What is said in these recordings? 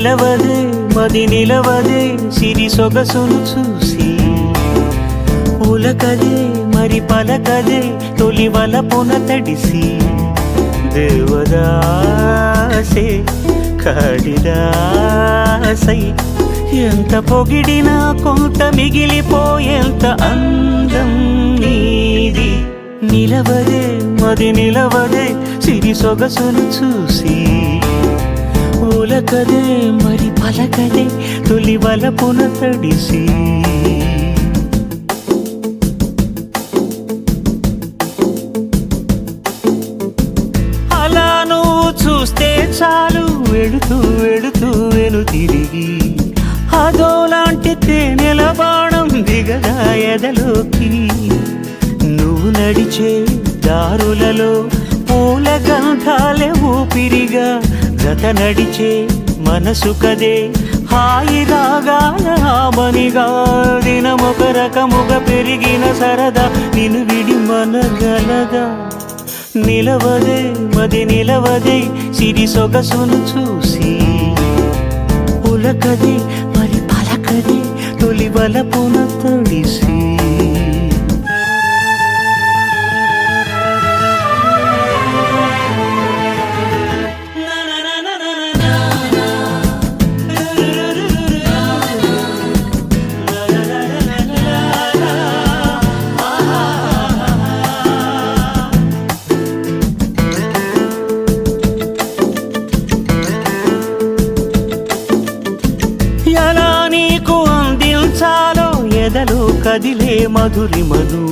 నిలవదే మది నిలవదే సిరి సొగసును చూసి ఉలకదే మరి పలకదే తొలి వలపున తడిసి దేవదాసే కాళిదాసై ఎంత పొగిడినా కొంత మిగిలిపోయేంత అందం నీది నిలవదే మది నిలవదే సిరి సొగసును చూసి ఉలకదే మరి పలకదే తొలి వలపున తడిసి అలా నువ్వు చూస్తే చాలు వెళుతూ వెళుతూ వెను తిరిగి అదోలాంటి తేనెల బాణం దిగదా ఎదలోకి నువ్వు నడిచే దారులలో పూల గంధాలే ఊపిరిగా జత నడిచే మనసు కదే హాయి రాగాల ఆమనిగా దినమొక రకముగా పెరిగిన సరదా నిన్ను విడి మనగలదా నిలవదే మది నిలవదే సిరి సొగసును చూసి ఉలకదే మరి పలకదే తొలి వలపున తడిసి ఎలా నీకు అందించాలో ఎదలో కదిలే మధురిమను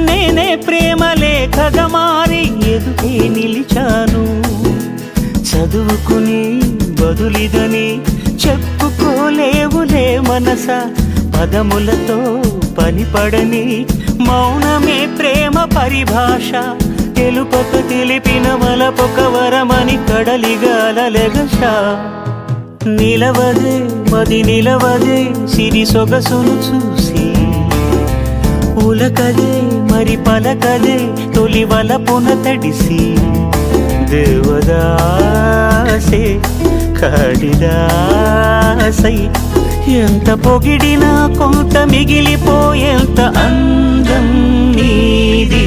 నేనే ప్రేమ లేఖగా మారి ఎదుటే నిలిచాను చదువుకుని బదులిదని చెప్పుకోలేవులే మనస పదములతో పనిపడని మౌనమే ప్రేమ పరిభాష తెలుపక తెలిపిన మలపొక వరమని కడలిగాలెగష నిలవదే మది నిలవదే సిరి సొగసును చూసి ఉలకదే మరి పలకదే తొలి వలపున తడిసి దేవదాసే కాళిదాసై ఎంత పొగిడినా కొంత మిగిలిపోయేంత అందం నీది